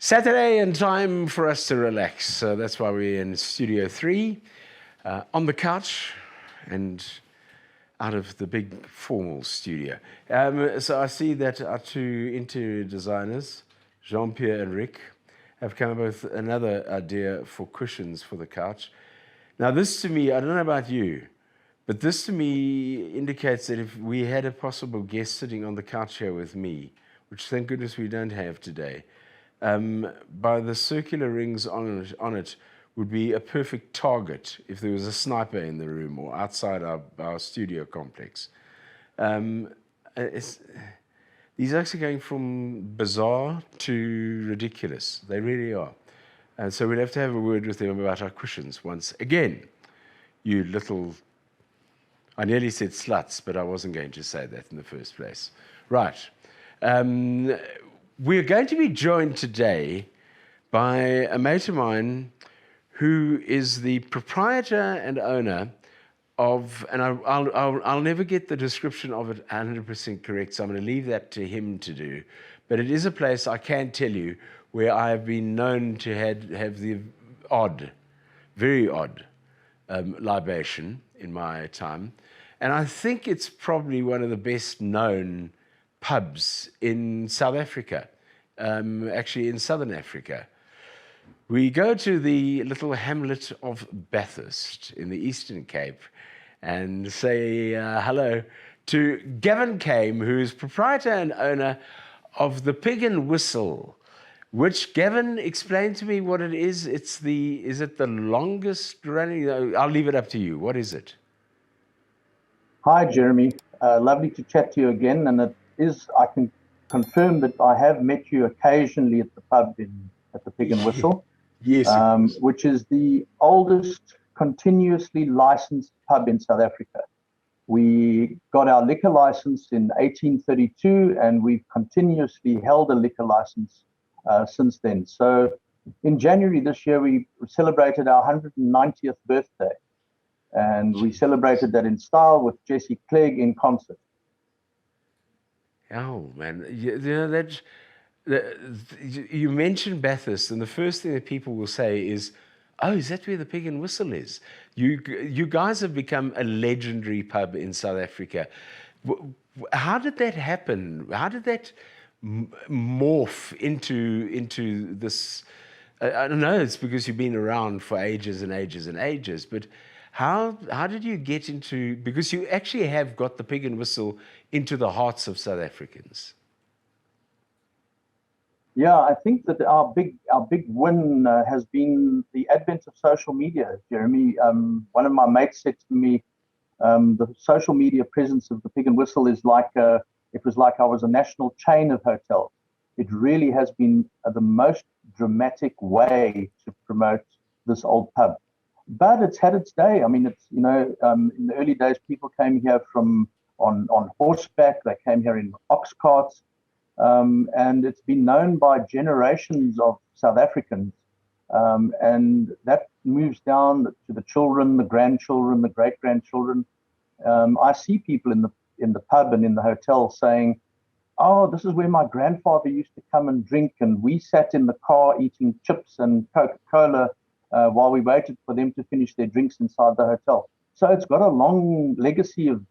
Saturday and time for us to relax. So that's why we're in Studio 3, on the couch and out of the big formal studio. So I see that our two interior designers, Jean-Pierre and Rick, have come up with another idea for cushions for the couch. Now this to me, I don't know about you, but this to me indicates that if we had a possible guest sitting on the couch here with me, which thank goodness we don't have today, by the circular rings on it would be a perfect target if there was a sniper in the room or outside our studio complex. These acts are going from bizarre to ridiculous. They really are. And so we'll have to have a word with them about our cushions once again. You little... I nearly said sluts, but I wasn't going to say that in the first place. Right. We're going to be joined today by a mate of mine who is the proprietor and owner of, and I'll never get the description of it 100% correct, so I'm going to leave that to him to do. But it is a place, I can tell you, where I have been known to have the odd, very odd libation in my time. And I think it's probably one of the best known pubs in South Africa, actually in Southern Africa. We go to the little hamlet of Bathurst in the Eastern Cape and say hello to Gavin Kame, who is proprietor and owner of the Pig and Whistle, which, Gavin, explain to me what it is. Is it the longest running? I'll leave it up to you. What is it? Hi, Jeremy. Lovely to chat to you again. And it is, I can confirm that I have met you occasionally at the pub at the Pig and Whistle. Yes. Which is the oldest continuously licensed pub in South Africa. We got our liquor license in 1832, and we've continuously held a liquor license since then. So in January this year, we celebrated our 190th birthday. And we celebrated that in style with Jesse Clegg in concert. Oh, man. You know, you mentioned Bathurst, and the first thing that people will say is, oh, is that where the Pig and Whistle is? You guys have become a legendary pub in South Africa. How did that happen? How did that morph into this? I don't know, it's because you've been around for ages and ages and ages, but how did you get into, because you actually have got the Pig and Whistle into the hearts of South Africans? Yeah, I think that our big win has been the advent of social media, Jeremy. One of my mates said to me, the social media presence of the Pig and Whistle is like it was like I was a national chain of hotels. It really has been the most dramatic way to promote this old pub. But it's had its day. I mean, it's, you know, in the early days, people came here on horseback. They came here in ox carts. And it's been known by generations of South Africans. And that moves down to the children, the grandchildren, the great-grandchildren. I see people in the pub and in the hotel saying, oh, this is where my grandfather used to come and drink, and we sat in the car eating chips and Coca-Cola while we waited for them to finish their drinks inside the hotel. So it's got a long legacy of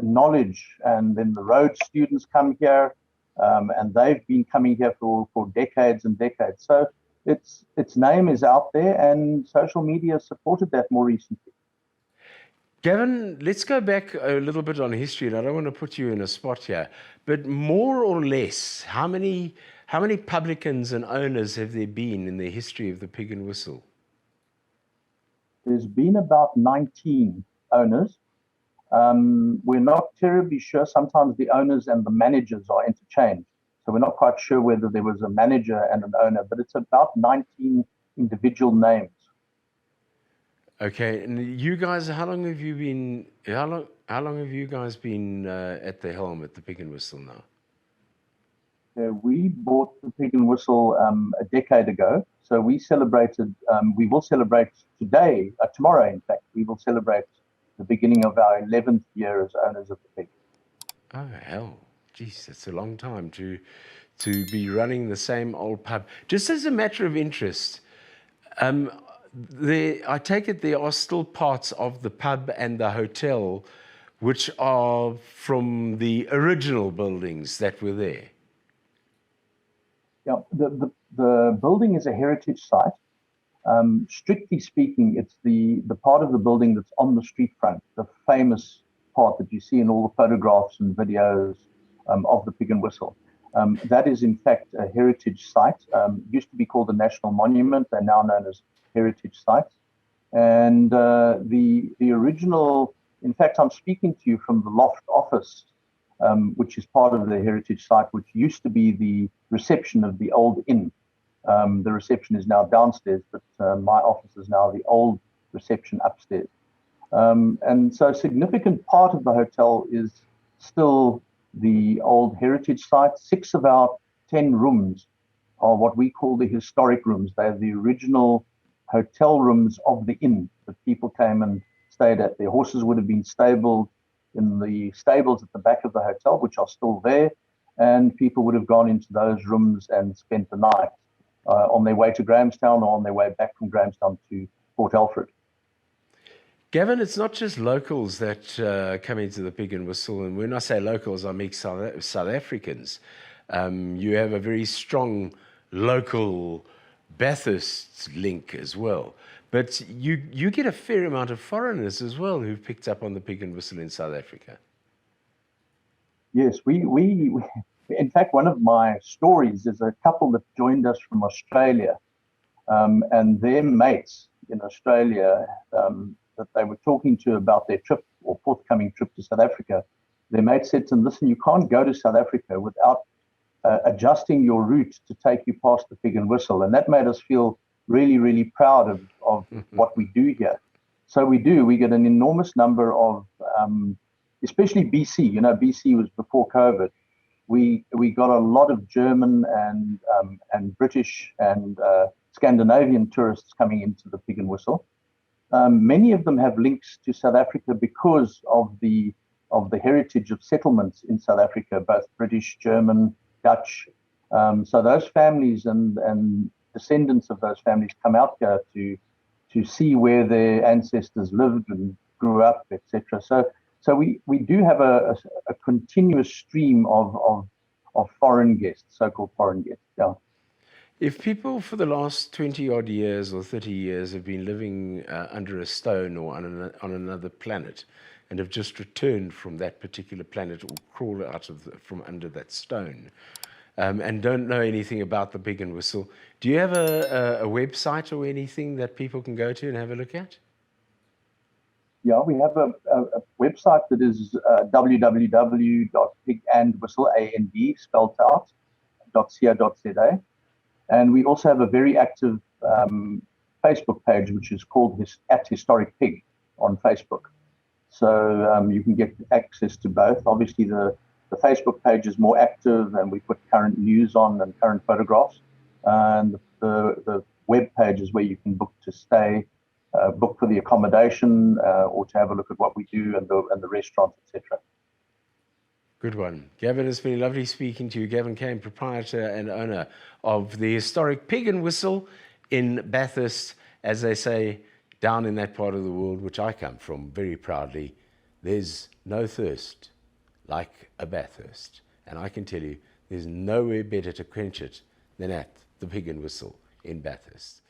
knowledge. And then the Rhodes students come here, and they've been coming here for decades and decades. So its name is out there, and social media supported that more recently. Gavin, let's go back a little bit on history, and I don't want to put you in a spot here, but more or less, how many publicans and owners have there been in the history of the Pig and Whistle? There's been about 19 owners. We're not terribly sure. Sometimes the owners and the managers are interchanged. So we're not quite sure whether there was a manager and an owner, but it's about 19 individual names. Okay, and you guys, how long have you guys been at the helm at the Pig and Whistle now? We bought the Pig and Whistle a decade ago. So we celebrated, we will celebrate today, tomorrow in fact, we will celebrate the beginning of our 11th year as owners of the Pig. Oh, hell. Geez, that's a long time to to be running the same old pub. Just as a matter of interest, I take it there are still parts of the pub and the hotel which are from the original buildings that were there. Yeah, the building is a heritage site. Strictly speaking, it's the part of the building that's on the street front, the famous part that you see in all the photographs and videos of the Pig and Whistle. That is, in fact, a heritage site. Used to be called a national monument. They're now known as heritage sites. And the original, in fact, I'm speaking to you from the loft office, which is part of the heritage site, which used to be the reception of the old inn. The reception is now downstairs, but my office is now the old reception upstairs. And so a significant part of the hotel is still the old heritage site. 6 of our 10 rooms are what we call the historic rooms. They're the original hotel rooms of the inn that people came and stayed at. Their horses would have been stabled in the stables at the back of the hotel, which are still there, and people would have gone into those rooms and spent the night on their way to Grahamstown or on their way back from Grahamstown to Port Alfred. Gavin, it's not just locals that come into the Pig and Whistle, and when I say locals, I mean South Africans. You have a very strong local Bathurst link as well, but you get a fair amount of foreigners as well who've picked up on the Pig and Whistle in South Africa. Yes, we in fact, one of my stories is a couple that joined us from Australia, and their mates in Australia that they were talking to about their trip or forthcoming trip to South Africa. Their mate said to them, "Listen, you can't go to South Africa without adjusting your route to take you past the Pig and Whistle." And that made us feel really, really proud of what we do here. So we do. We get an enormous number of, especially BC. You know, BC was before COVID. We got a lot of German and British and Scandinavian tourists coming into the Pig and Whistle. Many of them have links to South Africa because of the heritage of settlements in South Africa, both British, German, Dutch. So those families and descendants of those families come out here to see where their ancestors lived and grew up, etc. So we do have a continuous stream of foreign guests, so-called foreign guests. Yeah. If people for the last 20 odd years or 30 years have been living under a stone or on another planet and have just returned from that particular planet or crawled out from under that stone and don't know anything about the Pig and Whistle, do you have a website or anything that people can go to and have a look at? Yeah, we have a website that is www.pigandwhistle, spelled out, .co.za. And we also have a very active Facebook page, which is called @Historic Pig on Facebook. So you can get access to both. Obviously, the Facebook page is more active, and we put current news on and current photographs. And the web page is where you can book to stay, book for the accommodation, or to have a look at what we do and the restaurants, etc. Good one. Gavin, it's been lovely speaking to you. Gavin Kane, proprietor and owner of the historic Pig and Whistle in Bathurst. As they say, down in that part of the world, which I come from very proudly, there's no thirst like a Bathurst. And I can tell you, there's nowhere better to quench it than at the Pig and Whistle in Bathurst.